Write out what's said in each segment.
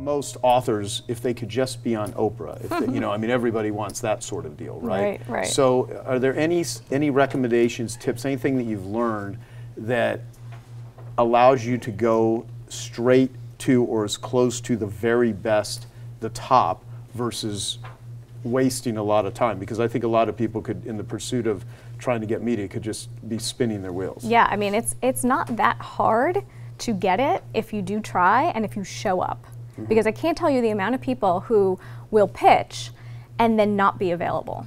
most authors, if they could just be on Oprah, if they, you know, I mean, everybody wants that sort of deal, right? Right. So are there any recommendations, tips, anything that you've learned that allows you to go straight to or as close to the very best, the top, versus wasting a lot of time? Because I think a lot of people could, in the pursuit of trying to get media, could just be spinning their wheels. Yeah, I mean, it's not that hard to get it if you do try and if you show up. Because I can't tell you the amount of people who will pitch and then not be available.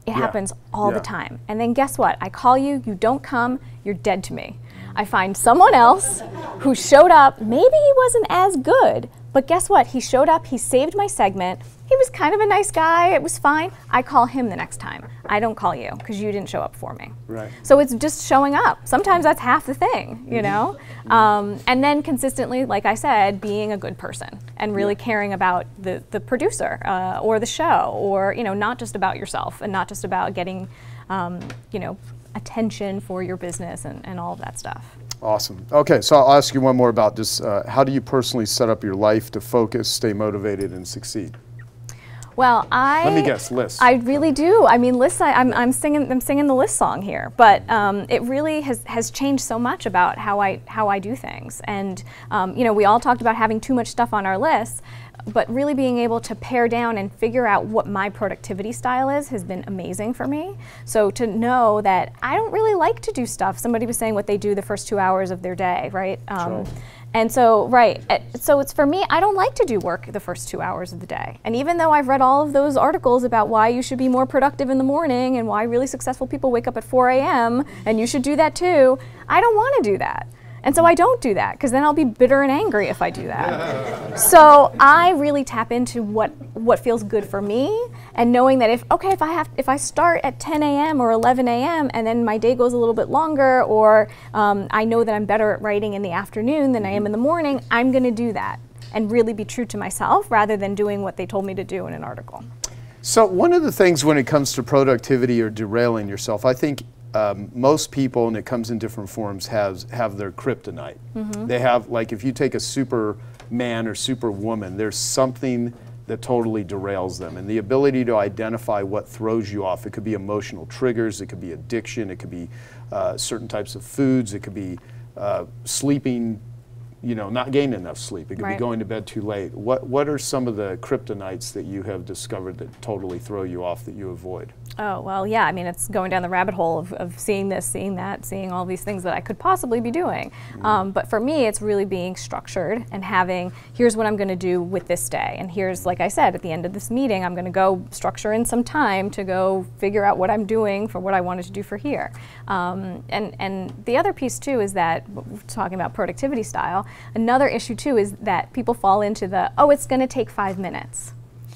It happens all the time. And then guess what? I call you, you don't come, you're dead to me. I find someone else who showed up. Maybe he wasn't as good, but guess what? He showed up, he saved my segment. He was kind of a nice guy, it was fine. I call him the next time. I don't call you because you didn't show up for me. Right. So it's just showing up. Sometimes that's half the thing, you know? And then consistently, like I said, being a good person and really caring about the producer or the show, or, you know, not just about yourself and not just about getting, you know, attention for your business and all of that stuff. Awesome. Okay, so I'll ask you one more about this. How do you personally set up your life to focus, stay motivated, and succeed? Well, let me guess, lists. I really do. I mean, lists. I'm singing the list song here, but it really has changed so much about how I do things. And you know, we all talked about having too much stuff on our lists, but really being able to pare down and figure out what my productivity style is has been amazing for me. So to know that I don't really like to do stuff. Somebody was saying what they do the first 2 hours of their day, right? Sure. And so, so it's for me, I don't like to do work the first 2 hours of the day. And even though I've read all of those articles about why you should be more productive in the morning and why really successful people wake up at 4 a.m. and you should do that too, I don't want to do that. And so I don't do that, because then I'll be bitter and angry if I do that. So I really tap into what feels good for me, and knowing that if I start at 10 a.m. or 11 a.m. and then my day goes a little bit longer, or I know that I'm better at writing in the afternoon than I am in the morning, I'm going to do that and really be true to myself rather than doing what they told me to do in an article. So one of the things when it comes to productivity or derailing yourself, I think most people, and it comes in different forms, have their kryptonite. They have, like, if you take a Superman or Superwoman, there's something that totally derails them. And the ability to identify what throws you off, it could be emotional triggers, it could be addiction, it could be certain types of foods, it could be sleeping, you know, not getting enough sleep, it could be going to bed too late. What are some of the kryptonites that you have discovered that totally throw you off that you avoid? Oh, well, yeah, I mean, it's going down the rabbit hole of seeing this, seeing that, seeing all these things that I could possibly be doing. But for me, it's really being structured and having, here's what I'm going to do with this day. And here's, like I said, at the end of this meeting, I'm going to go structure in some time to go figure out what I'm doing for what I wanted to do for here. And the other piece, too, is that, we're talking about productivity style, another issue, too, is that people fall into the, oh, it's going to take 5 minutes.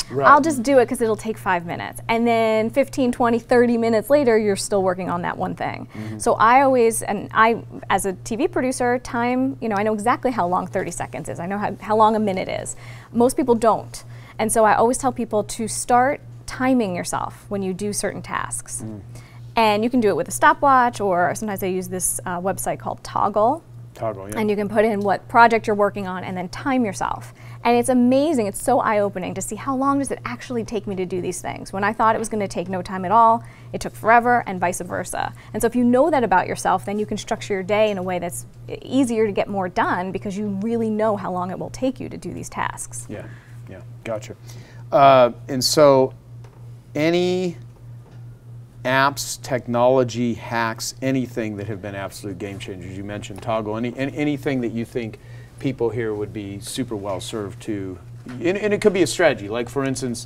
Right. I'll just do it because it'll take 5 minutes. And then 15, 20, 30 minutes later, you're still working on that one thing. So I always, and I, as a TV producer, time, you know, I know exactly how long 30 seconds is. I know how long a minute is. Most people don't. And so I always tell people to start timing yourself when you do certain tasks. And you can do it with a stopwatch, or sometimes I use this website called Toggle. And you can put in what project you're working on and then time yourself. And it's amazing, it's so eye-opening to see how long does it actually take me to do these things. When I thought it was going to take no time at all, it took forever, and vice versa. And so if you know that about yourself, then you can structure your day in a way that's easier to get more done, because you really know how long it will take you to do these tasks. Yeah, gotcha. And so any apps, technology, hacks, anything that have been absolute game changers? You mentioned Toggle. Anything that you think people here would be super well served to, and it could be a strategy. Like, for instance,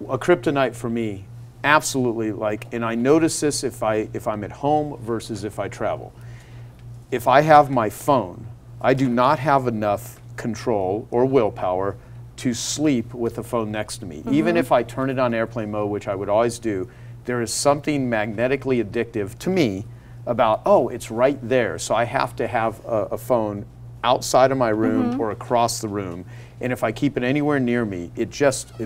a kryptonite for me, absolutely, like, and I notice this if I'm at home versus if I travel. If I have my phone, I do not have enough control or willpower to sleep with the phone next to me. Even if I turn it on airplane mode, which I would always do, there is something magnetically addictive to me about, oh, it's right there. So I have to have a phone outside of my room or across the room. And if I keep it anywhere near me, it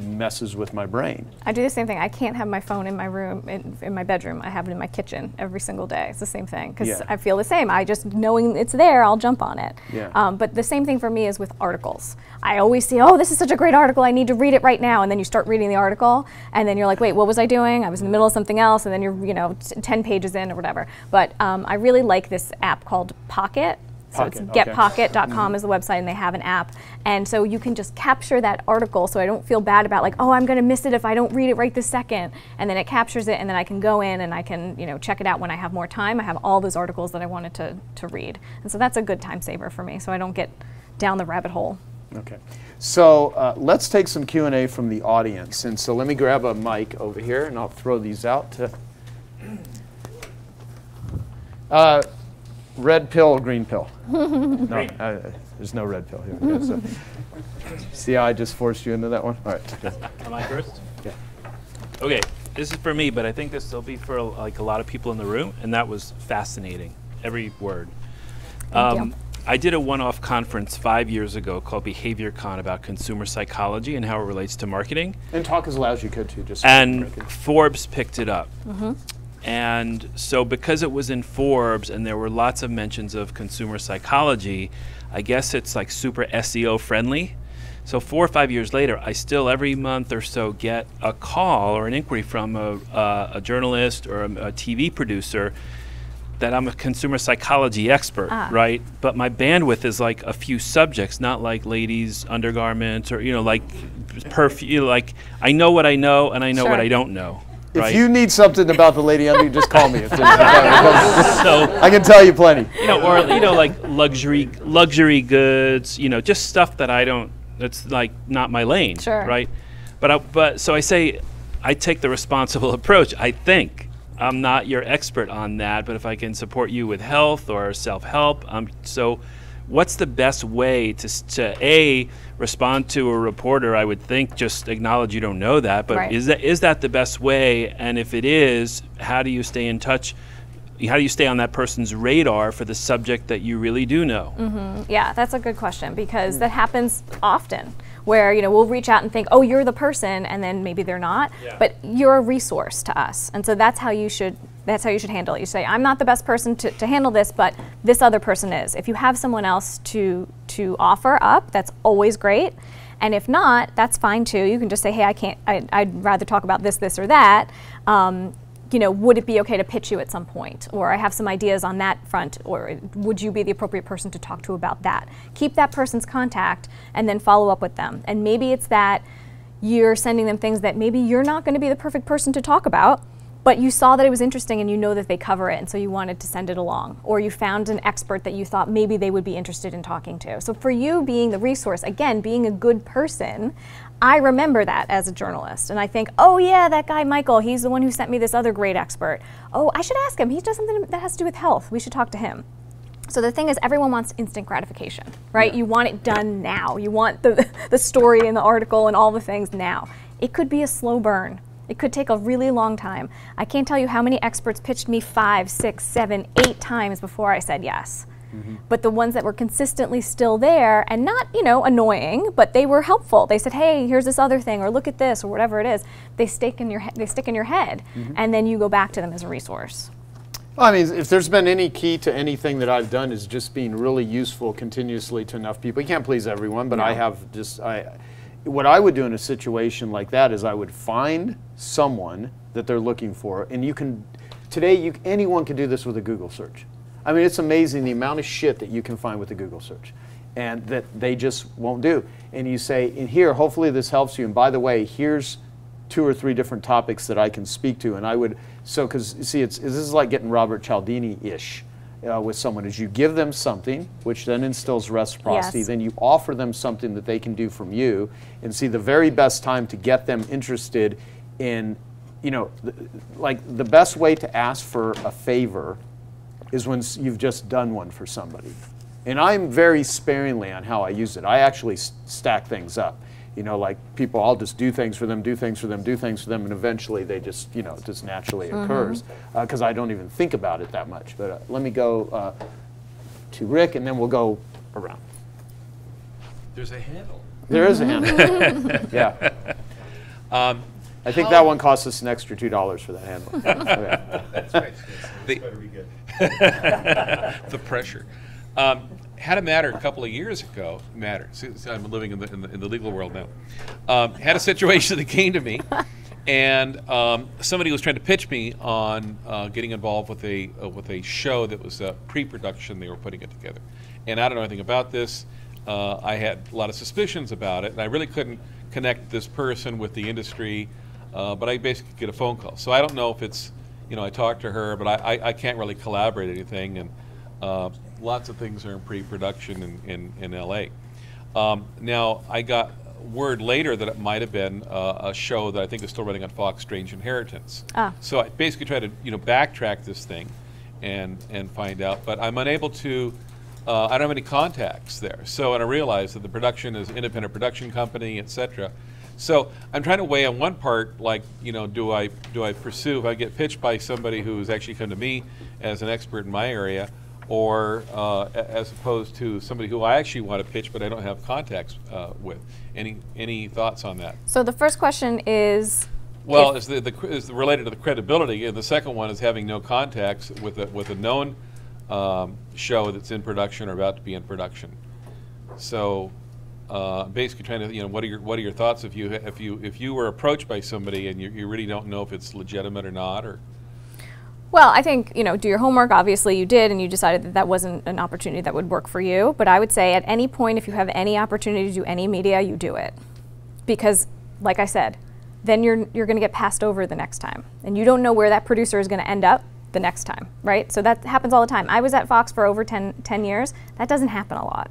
messes with my brain. I do the same thing. I can't have my phone in my room, in my bedroom. I have it in my kitchen every single day. It's the same thing, because I feel the same. I just, knowing it's there, I'll jump on it. Yeah. But the same thing for me is with articles. I always see, oh, this is such a great article, I need to read it right now. And then you start reading the article, and then you're like, wait, what was I doing? I was in the middle of something else, and then you're, 10 pages in or whatever. But I really like this app called Pocket. So it's getpocket.com is the website, and they have an app. And so you can just capture that article, so I don't feel bad about like, oh, I'm going to miss it if I don't read it right this second. And then it captures it, and then I can go in and I can check it out when I have more time. I have all those articles that I wanted to read. And so that's a good time saver for me, so I don't get down the rabbit hole. Okay. So let's take some Q&A from the audience. And so let me grab a mic over here, and I'll throw these out to... red pill or green pill? No, there's no red pill here. Yeah, so. See how I just forced you into that one? All right. Okay. Am I first? Yeah. Okay, this is for me, but I think this will be for like a lot of people in the room, and that was fascinating, every word. Thank you. I did a one-off conference 5 years ago called Behavior Con about consumer psychology and how it relates to marketing. And talk as loud as you could, too. Just and Forbes picked it up. And so because it was in Forbes and there were lots of mentions of consumer psychology, I guess it's like super SEO friendly. So 4 or 5 years later, I still every month or so get a call or an inquiry from a journalist or a TV producer that I'm a consumer psychology expert, right? But my bandwidth is like a few subjects, not like ladies' undergarments or, like perfume. Like I know what I know and I know what I don't know. Right? If you need something about the lady under, just call me. So I can tell you plenty. Or like luxury goods. Just stuff that I don't. That's like not my lane. Sure. Right. But so I say, I take the responsible approach. I think I'm not your expert on that, but if I can support you with health or self-help, so. What's the best way to respond to a reporter? I would think just acknowledge you don't know that, but is that the best way? And if it is, how do you stay in touch? How do you stay on that person's radar for the subject that you really do know? Yeah, that's a good question, because that happens often, where we'll reach out and think, oh, you're the person, and then maybe they're not. But you're a resource to us, and so that's how you should handle it. You say, I'm not the best person to handle this, but this other person is. If you have someone else to offer up, that's always great. And if not, that's fine too. You can just say, hey, I'd rather talk about this, or that. Would it be okay to pitch you at some point? Or I have some ideas on that front, or would you be the appropriate person to talk to about that? Keep that person's contact and then follow up with them. And maybe it's that you're sending them things that maybe you're not going to be the perfect person to talk about, but you saw that it was interesting and you know that they cover it, and so you wanted to send it along. Or you found an expert that you thought maybe they would be interested in talking to. So for you being the resource, again, being a good person, I remember that as a journalist, and I think, oh yeah, that guy Michael, he's the one who sent me this other great expert. Oh, I should ask him. He does something that has to do with health. We should talk to him. So the thing is, everyone wants instant gratification, right? You want it done now. You want the story and the article and all the things now. It could be a slow burn. It could take a really long time. I can't tell you how many experts pitched me 5, 6, 7, 8 times before I said yes. But the ones that were consistently still there and not, annoying, but they were helpful. They said, hey, here's this other thing, or look at this, or whatever it is. They stick in your head, and then you go back to them as a resource. Well, I mean, if there's been any key to anything that I've done is just being really useful continuously to enough people. You can't please everyone, but I have what I would do in a situation like that is I would find someone that they're looking for, and anyone can do this with a Google search. I mean, it's amazing the amount of shit that you can find with a Google search, and that they just won't do. And you say, in here, hopefully this helps you, and by the way, here's 2 or 3 different topics that I can speak to. And I would, because see, this is like getting Robert Cialdini-ish with someone, is you give them something, which then instills reciprocity, then you offer them something that they can do from you, and see the very best time to get them interested in, like the best way to ask for a favor is when you've just done one for somebody. And I'm very sparingly on how I use it. I actually stack things up. Like people, I'll just do things for them, do things for them, do things for them, and eventually they just, it just naturally occurs because I don't even think about it that much. But let me go to Rick, and then we'll go around. There's a handle. There is a handle. Yeah. I think that one cost us an extra $2 for that handle. Okay. That's right. That's better be good. The pressure. Had a matter a couple of years ago. So I'm living in the legal world now. Had a situation that came to me, and somebody was trying to pitch me on getting involved with a show that was a pre-production. They were putting it together, and I don't know anything about this. I had a lot of suspicions about it, and I really couldn't connect this person with the industry. But I basically get a phone call. So I don't know if it's, I talked to her, but I can't really collaborate anything. And lots of things are in pre-production in L.A. Now, I got word later that it might have been a show that I think is still running on Fox, Strange Inheritance. So I basically try to, backtrack this thing and find out. But I'm unable to, I don't have any contacts there. So, and I realize that the production is an independent production company, etc. So I'm trying to weigh on one part, like, do I pursue, if I get pitched by somebody who's actually come to me as an expert in my area, or as opposed to somebody who I actually want to pitch but I don't have contacts with. Any thoughts on that? So the first question is, well, is related to the credibility, and the second one is having no contacts with a known show that's in production or about to be in production. So. Basically trying to, what are your thoughts if you were approached by somebody and you really don't know if it's legitimate or not, or? Well, I think, do your homework. Obviously you did, and you decided that that wasn't an opportunity that would work for you. But I would say at any point, if you have any opportunity to do any media, you do it. Because, like I said, then you're going to get passed over the next time. And you don't know where that producer is going to end up the next time, right? So that happens all the time. I was at Fox for over 10 years. That doesn't happen a lot.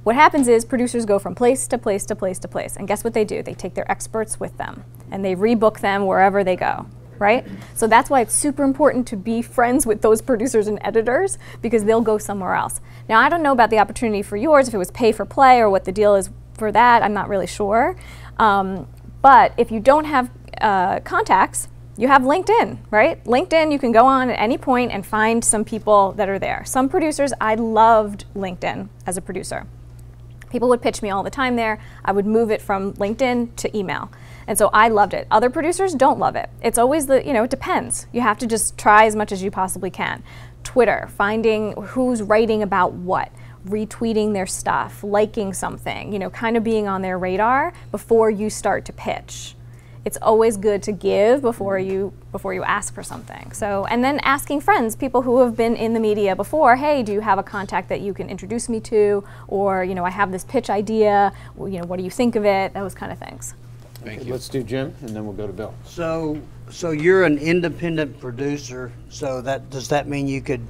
What happens is producers go from place to place to place to place, and guess what they do? They take their experts with them, and they rebook them wherever they go, right? So that's why it's super important to be friends with those producers and editors, because they'll go somewhere else. Now, I don't know about the opportunity for yours, if it was pay for play or what the deal is for that, I'm not really sure. But if you don't have contacts, you have LinkedIn, right? LinkedIn, you can go on at any point and find some people that are there. Some producers, I loved LinkedIn as a producer. People would pitch me all the time there. I would move it from LinkedIn to email. And so I loved it. Other producers don't love it. It's always it depends. You have to just try as much as you possibly can. Twitter, finding who's writing about what, retweeting their stuff, liking something, kind of being on their radar before you start to pitch. It's always good to give before you ask for something. So, and then asking friends, people who have been in the media before, hey, do you have a contact that you can introduce me to? Or, I have this pitch idea, what do you think of it? Those kind of things. Thank you. Let's do Jim, and then we'll go to Bill. So you're an independent producer, so does that mean you could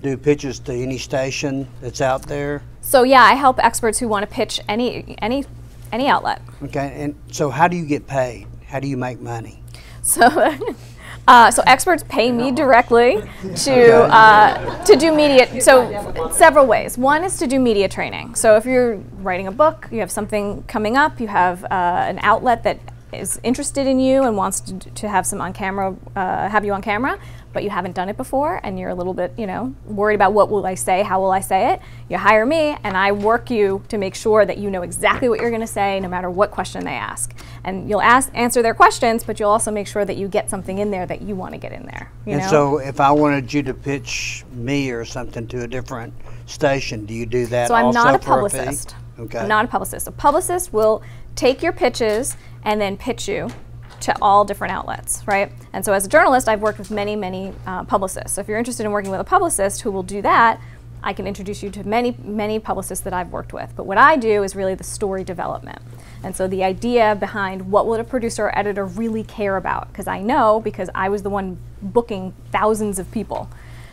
do pitches to any station that's out there? So yeah, I help experts who want to pitch any outlet. Okay, and so how do you get paid? How do you make money? So, so experts pay me directly to do media. So several ways. One is to do media training. So if you're writing a book, you have something coming up, you have an outlet that is interested in you and wants to have some on camera, have you on camera, but you haven't done it before and you're a little bit, worried about what will I say, how will I say it. You hire me and I work you to make sure that you know exactly what you're going to say no matter what question they ask. And you'll answer their questions, but you'll also make sure that you get something in there that you want to get in there. And so if I wanted you to pitch me or something to a different station, do you do that also? So I'm not a for publicist. A fee? Okay. I'm not a publicist. A publicist will take your pitches and then pitch you to all different outlets, right? And so as a journalist, I've worked with many, many publicists. So if you're interested in working with a publicist who will do that, I can introduce you to many, many publicists that I've worked with. But what I do is really the story development. And so the idea behind what would a producer or editor really care about, because I was the one booking thousands of people.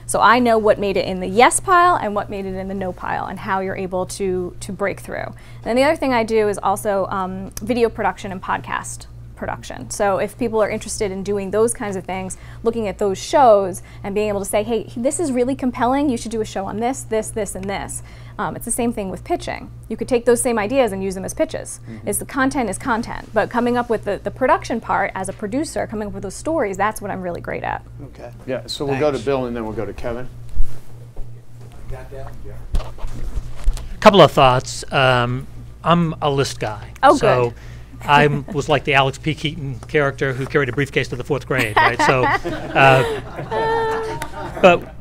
So I know what made it in the yes pile and what made it in the no pile and how you're able to break through. And then the other thing I do is also video production and podcast production. So if people are interested in doing those kinds of things, looking at those shows and being able to say, hey, this is really compelling, you should do a show on this, this, this, and this. It's the same thing with pitching. You could take those same ideas and use them as pitches. The content is content, but coming up with the production part as a producer, coming up with those stories, that's what I'm really great at. Okay. Yeah, so we'll go to Bill and then we'll go to Kevin. Got that? Yeah. Couple of thoughts. On I'm a list guy. Oh, so good. I was like the Alex P. Keaton character who carried a briefcase to the 4th grade, right? So,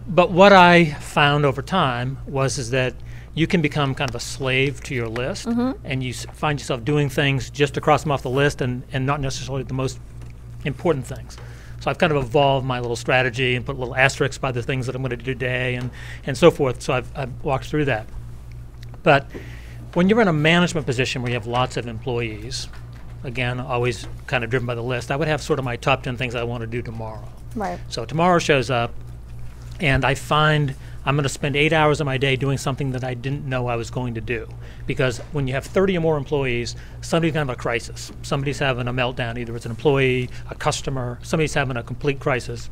but what I found over time is that you can become kind of a slave to your list, and you find yourself doing things just to cross them off the list and not necessarily the most important things. So I've kind of evolved my little strategy and put little asterisks by the things that I'm going to do today and so forth. So I've walked through that. But when you're in a management position where you have lots of employees, again, always kind of driven by the list, I would have sort of my top 10 things I want to do tomorrow. Right. So tomorrow shows up, and I find I'm going to spend 8 hours of my day doing something that I didn't know I was going to do. Because when you have 30 or more employees, somebody's going to have a crisis. Somebody's having a meltdown. Either it's an employee, a customer, somebody's having a complete crisis.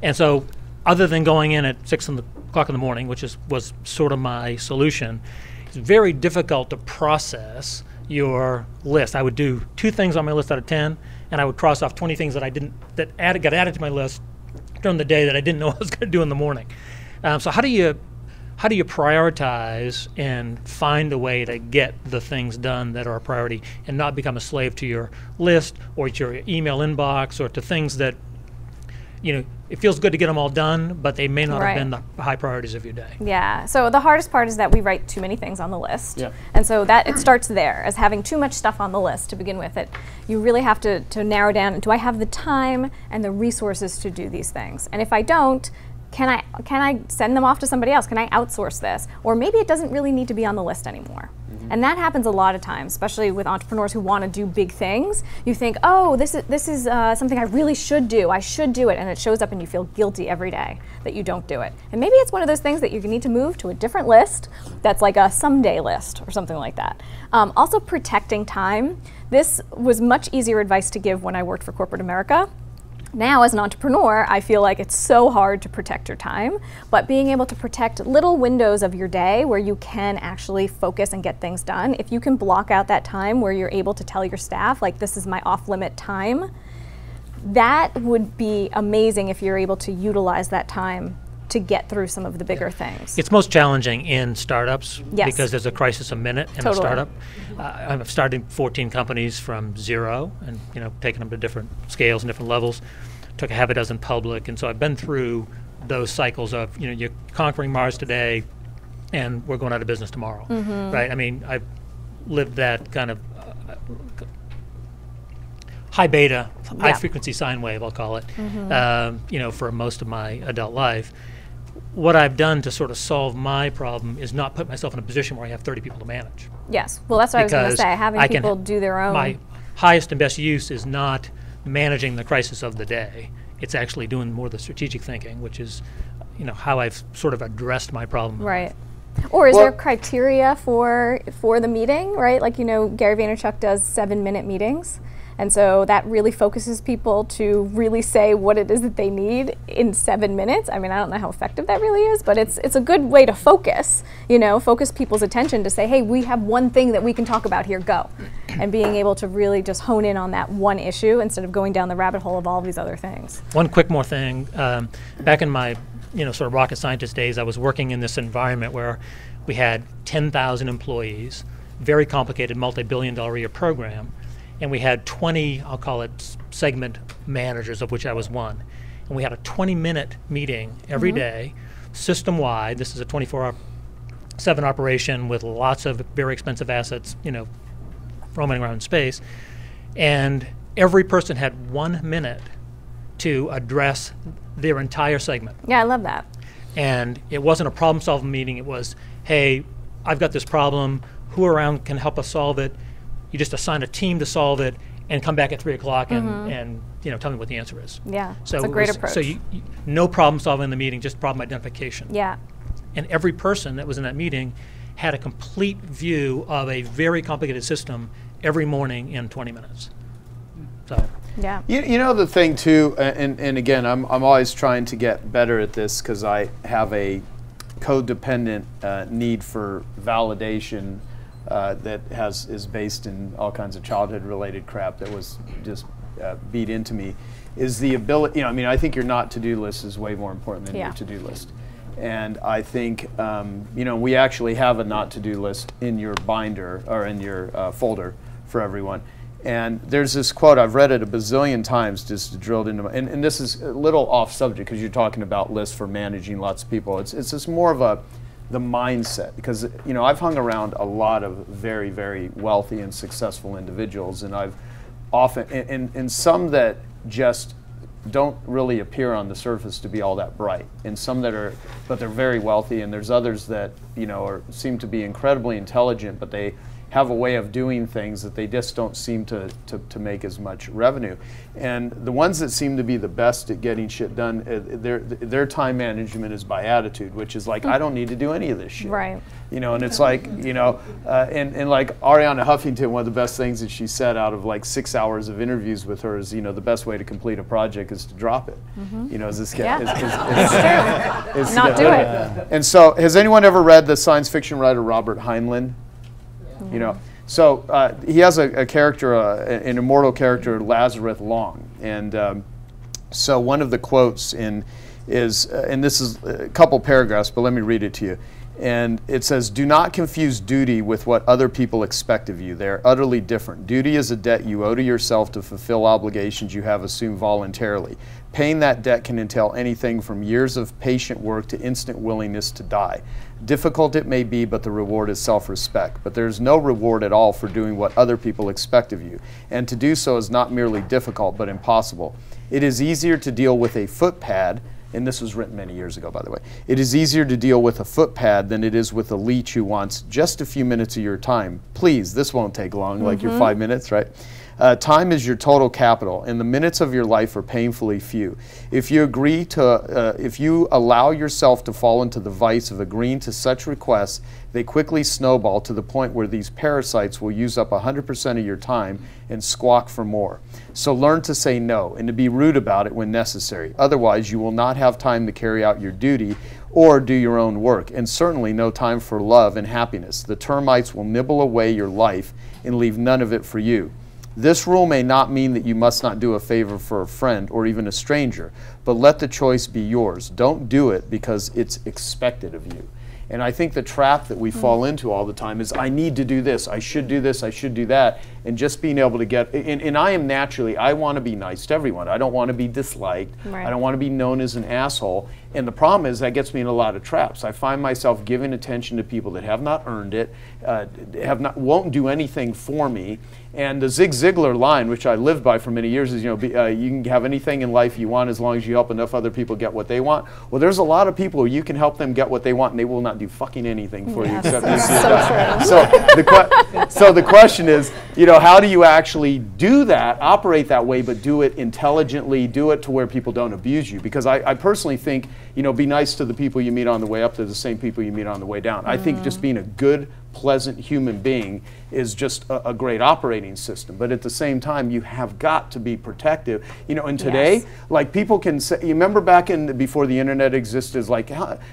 And so other than going in at 6 o'clock in the morning, which was sort of my solution, it's very difficult to process your list. I would do 2 things on my list out of 10, and I would cross off 20 things that got added to my list during the day that I didn't know I was going to do in the morning. So how do you prioritize and find a way to get the things done that are a priority and not become a slave to your list or to your email inbox or to things that, it feels good to get them all done, but they may not have been the high priorities of your day. Yeah, so the hardest part is that we write too many things on the list. Yeah. And so that it starts there, as having too much stuff on the list to begin with. You really have to narrow down, do I have the time and the resources to do these things? And if I don't, can I send them off to somebody else? Can I outsource this? Or maybe it doesn't really need to be on the list anymore. And that happens a lot of times, especially with entrepreneurs who want to do big things. You think, oh, this is something I really should do. I should do it, and it shows up, and you feel guilty every day that you don't do it. And maybe it's one of those things that you need to move to a different list that's like a someday list or something like that. Also, protecting time. This was much easier advice to give when I worked for corporate America. Now, as an entrepreneur, I feel like it's so hard to protect your time, but being able to protect little windows of your day where you can actually focus and get things done, if you can block out that time where you're able to tell your staff, like, this is my off-limit time, that would be amazing if you're able to utilize that time to get through some of the bigger things. It's most challenging in startups because there's a crisis a minute in a startup. I've started 14 companies from zero and taken them to different scales and different levels. Took a half a dozen public, and so I've been through those cycles of you're conquering Mars today, and we're going out of business tomorrow, right? I mean, I've lived that kind of high beta, high frequency sine wave, I'll call it, for most of my adult life. What I've done to sort of solve my problem is not put myself in a position where I have 30 people to manage. Yes, well, that's what I was going to say, having people do their own. My highest and best use is not managing the crisis of the day. It's actually doing more of the strategic thinking, which is, how I've sort of addressed my problem. Right. Or is there criteria for the meeting, right? Like, Gary Vaynerchuk does 7-minute meetings. And so that really focuses people to really say what it is that they need in 7 minutes. I mean, I don't know how effective that really is, but it's a good way to focus, focus people's attention to say, hey, we have one thing that we can talk about here, go. And being able to really just hone in on that one issue instead of going down the rabbit hole of all these other things. One quick more thing. Back in my sort of rocket scientist days, I was working in this environment where we had 10,000 employees, very complicated multi-billion-dollar a year program. And we had 20, I'll call it segment managers, of which I was one. And we had a 20-minute meeting every day, system-wide. This is a 24-7 operation with lots of very expensive assets, roaming around in space. And every person had 1 minute to address their entire segment. Yeah, I love that. And it wasn't a problem-solving meeting. It was, hey, I've got this problem. Who around can help us solve it? You just assign a team to solve it and come back at 3 o'clock and tell me what the answer is. Yeah, so it's a great approach. So no problem solving in the meeting, just problem identification. Yeah. And every person that was in that meeting had a complete view of a very complicated system every morning in 20 minutes. So. Yeah. The thing too, and again, I'm always trying to get better at this because I have a codependent need for validation that is based in all kinds of childhood-related crap that was just beat into me, is the ability, I think your not to-do list is way more important than your to-do list. And I think, you know, we actually have a not-to-do list in your binder or in your folder for everyone. And there's this quote, I've read it a bazillion times, just drilled into my, and this is a little off subject because you're talking about lists for managing lots of people. It's just more of the mindset, because, you know, I've hung around a lot of very, very wealthy and successful individuals, and I've often, and some that just don't really appear on the surface to be all that bright, and some that are, but they're very wealthy, and there's others that, you know, seem to be incredibly intelligent, but they have a way of doing things that they just don't seem to make as much revenue. And the ones that seem to be the best at getting shit done, their time management is by attitude, which is like, I don't need to do any of this shit. Right. You know, and it's like, you know, and like Ariana Huffington, one of the best things that she said out of like 6 hours of interviews with her is, you know, the best way to complete a project is to drop it. You know, is this Yeah. is Not do it. And so, has anyone ever read the science fiction writer Robert Heinlein? You know, so he has a character, an immortal character, Lazarus Long, and so one of the quotes is, and this is a couple paragraphs, but let me read it to you. And it says, "Do not confuse duty with what other people expect of you. They are utterly different. Duty is a debt you owe to yourself to fulfill obligations you have assumed voluntarily. Paying that debt can entail anything from years of patient work to instant willingness to die. Difficult it may be, but the reward is self-respect. But there is no reward at all for doing what other people expect of you. And to do so is not merely difficult, but impossible. It is easier to deal with a footpad," and this was written many years ago, by the way. "It is easier to deal with a footpad than it is with a leech who wants just a few minutes of your time. Please, this won't take long, like your 5 minutes, right? Time is your total capital, and the minutes of your life are painfully few. If you allow yourself to fall into the vice of agreeing to such requests, they quickly snowball to the point where these parasites will use up 100% of your time and squawk for more. So learn to say no and to be rude about it when necessary. Otherwise, you will not have time to carry out your duty or do your own work, and certainly no time for love and happiness. The termites will nibble away your life and leave none of it for you. This rule may not mean that you must not do a favor for a friend or even a stranger, but let the choice be yours. Don't do it because it's expected of you." And I think the trap that we fall into all the time is, I need to do this, I should do this, I should do that, and just being able to get, and I am naturally, I want to be nice to everyone. I don't want to be disliked. Right. I don't want to be known as an asshole. And the problem is that gets me in a lot of traps. I find myself giving attention to people that have not earned it, won't do anything for me. And the Zig Ziglar line, which I lived by for many years, is, you know, you can have anything in life you want as long as you help enough other people get what they want. Well, there's a lot of people who you can help them get what they want, and they will not do fucking anything for you except so the question is, you know, how do you actually do that, operate that way, but do it intelligently, do it to where people don't abuse you? Because I personally think, you know, be nice to the people you meet on the way up to the same people you meet on the way down. I think just being a good, pleasant human being is just a great operating system. But at the same time, you have got to be protective. You know, and today, like, people can say, you remember back before the internet existed, is like,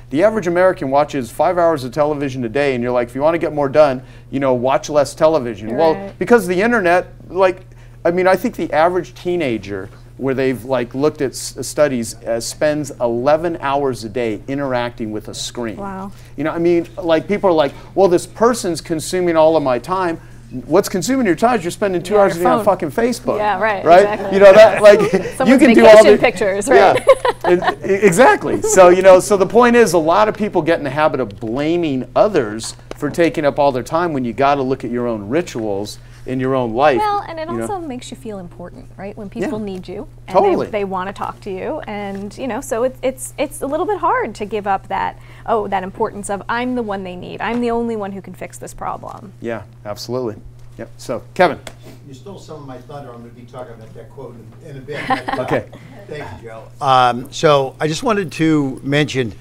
the average American watches 5 hours of television a day, and you're like, if you want to get more done, you know, watch less television. Right. Well, because the internet, like, I mean, I think the average teenager, where they've like looked at studies, spends 11 hours a day interacting with a screen. Wow. You know, I mean, like, people are like, well, this person's consuming all of my time. What's consuming your time is you're spending 2 hours a day on fucking Facebook. Yeah, right. Exactly. You know, that, like, you can do all the pictures, right? Yeah, exactly. So, you know, so the point is, a lot of people get in the habit of blaming others for taking up all their time when you got to look at your own rituals in your own life. Well, and it also makes you feel important, right? When people need you and Totally. they want to talk to you, and you know, so it's a little bit hard to give up that importance of, I'm the one they need. I'm the only one who can fix this problem. Yeah, absolutely. Yep. So, Kevin. You stole some of my thunder. I'm going to be talking about that quote in a bit. Okay. Thank you, Joe. So I just wanted to mention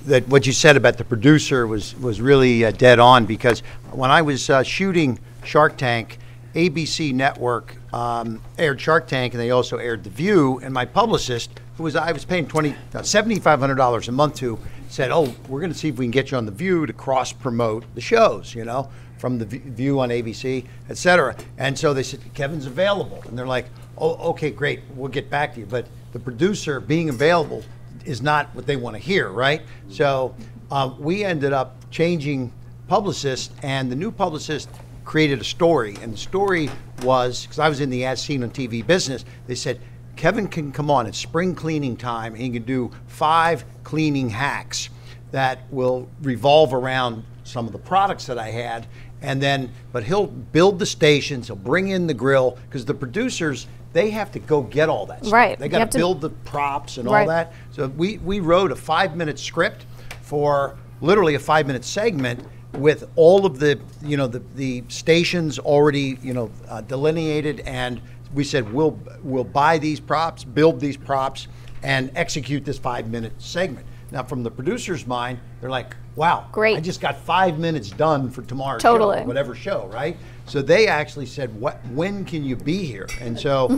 that what you said about the producer was really dead on, because when I was shooting Shark Tank, ABC Network aired Shark Tank, and they also aired The View, and my publicist, I was paying $7,500 a month to, said, oh, we're going to see if we can get you on The View to cross-promote the shows, you know, from The View on ABC, et cetera. And so they said, Kevin's available. And they're like, oh, okay, great, we'll get back to you. But the producer being available is not what they want to hear, right? So we ended up changing publicists, and the new publicist created a story, and the story was, because I was in the as seen on TV business, they said, Kevin can come on, it's spring cleaning time, and he can do 5 cleaning hacks that will revolve around some of the products that I had, and then, but he'll build the stations, he'll bring in the grill, because the producers, they have to go get all that stuff. Right. They got to build the props and all Right. that. So we wrote a 5-minute script for literally a 5-minute segment with all of the, you know, the stations already, you know, delineated, and we said we'll buy these props, build these props, and execute this 5-minute segment. Now, from the producer's mind, they're like, wow, Great. I just got 5 minutes done for tomorrow's Totally. show, whatever show, right? So they actually said, when can you be here? And so,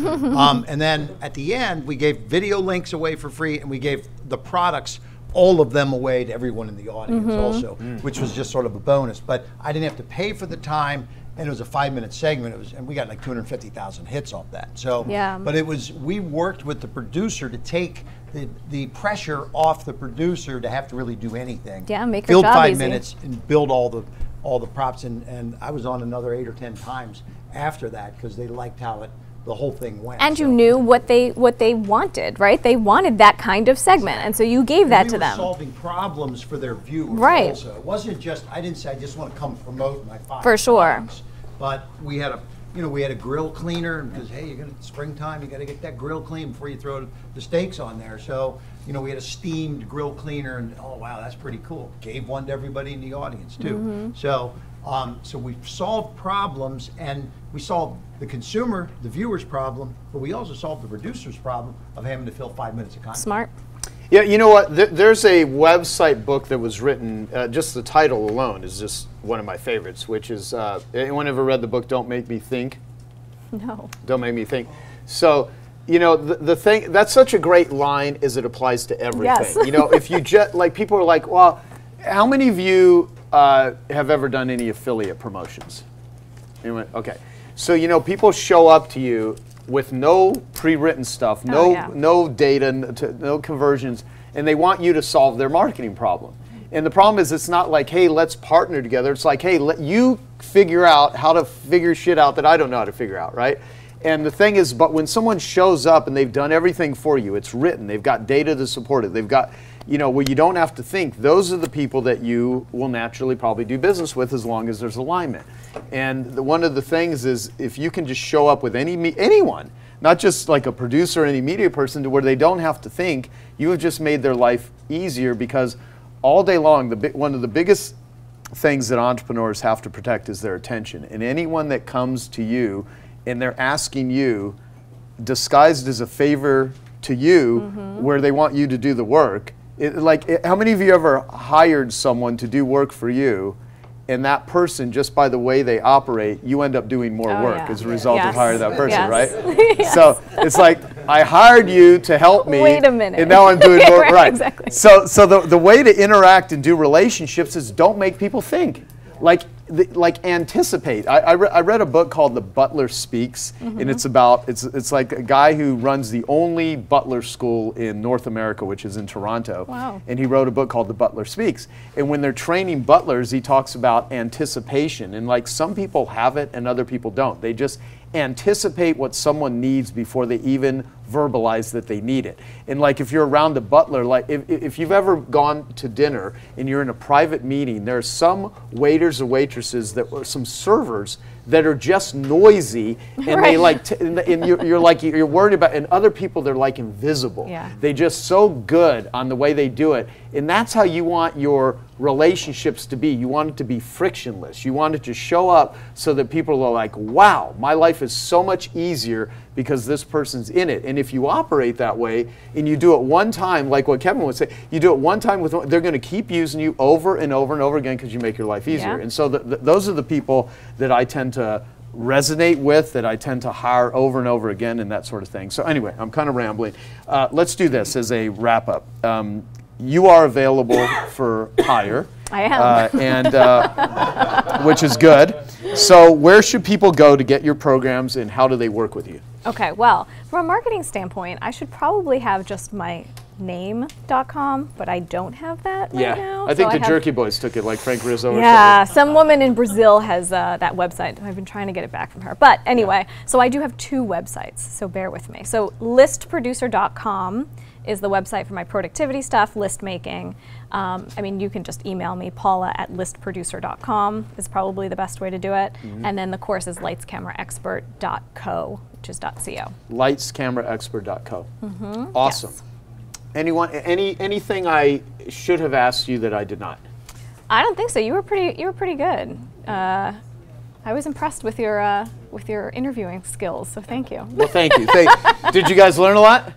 and then at the end, we gave video links away for free, and we gave the products, all of them, away to everyone in the audience also, which was just sort of a bonus. But I didn't have to pay for the time, and it was a 5-minute segment. It was, and we got like 250,000 hits off that. So, Yeah. but it was, we worked with the producer to take the pressure off the producer to have to really do anything. Yeah, make her build job 5 easy. minutes and build all the props, and I was on another 8 or 10 times after that because they liked how the whole thing went. And you So- knew what they wanted, right? They wanted that kind of segment, and so you gave that we to were them. solving problems for their viewers. Right. Also, it wasn't just, I didn't say I just want to come promote my 5 For sure. products, but we had a grill cleaner, because hey, you're gonna springtime, you got to get that grill clean before you throw the steaks on there. So we had a steamed grill cleaner, and oh wow, that's pretty cool. Gave one to everybody in the audience too. So we solved problems, and we solved the consumer, the viewer's problem, but we also solved the producer's problem of having to fill 5 minutes of content. Smart. Yeah, you know what? There's a website book that was written, just the title alone is just one of my favorites, which is, anyone ever read the book, Don't Make Me Think? No. Don't Make Me Think. So, the thing, that's such a great line as it applies to everything. Yes. If you just, like, people are like, well, how many of you have ever done any affiliate promotions? Anyone? Okay. So, people show up to you with no pre-written stuff, no data, no conversions, and they want you to solve their marketing problem. And the problem is, it's not like, hey, let's partner together. It's like, hey, let you figure out how to figure shit out that I don't know how to figure out, right? And the thing is, but when someone shows up and they've done everything for you, it's written, they've got data to support it, they've got, where you don't have to think, those are the people that you will naturally probably do business with as long as there's alignment. And one of the things is, if you can just show up with anyone, not just like a producer or any media person, to where they don't have to think, you have just made their life easier, because all day long, one of the biggest things that entrepreneurs have to protect is their attention. And anyone that comes to you and they're asking you, disguised as a favor to you, where they want you to do the work, how many of you ever hired someone to do work for you, and that person, just by the way they operate, you end up doing more work as a result of hiring that person, right? Yes. So it's like, I hired you to help me. Wait a minute. And now I'm doing more, right. Exactly. So the way to interact and do relationships is, don't make people think. Like anticipate. I read a book called The Butler Speaks, and it's like a guy who runs the only butler school in North America, which is in Toronto. Wow. And he wrote a book called The Butler Speaks. And when they're training butlers, he talks about anticipation. And like, some people have it and other people don't. They just anticipate what someone needs before they even verbalize that they need it. And like, if you're around a butler, like if you've ever gone to dinner and you're in a private meeting, there are some waiters or waitresses some servers that are just noisy, and they like, and you're worried about, and other people, they're like invisible. Yeah. They're just so good on the way they do it. And that's how you want your relationships to be. You want it to be frictionless. You want it to show up so that people are like, wow, my life is so much easier because this person's in it. And if you operate that way and you do it one time, like what Kevin would say, you do it one time they're going to keep using you over and over and over again because you make your life easier. Yeah. And so those are the people that I tend to resonate with, that I tend to hire over and over again, and that sort of thing. So anyway, I'm kind of rambling. Let's do this as a wrap up. You are available for hire. I am. And which is good. So where should people go to get your programs, and how do they work with you? Okay, well, from a marketing standpoint, I should probably have just my name.com, but I don't have that right now. I think so the Jerky Boys took it, like Frank Rizzo or yeah, something. some woman in Brazil has that website. I've been trying to get it back from her. But anyway, so I do have 2 websites, so bear with me. So listproducer.com is the website for my productivity stuff, list making. I mean, you can just email me, paula@listproducer.com is probably the best way to do it. And then the course is lightscameraexpert.co, which is .co. Lightscameraexpert.co. Awesome. Yes. Anything I should have asked you that I did not? I don't think so. You were pretty good. I was impressed with your interviewing skills, so thank you. Well, thank you. Did you guys learn a lot?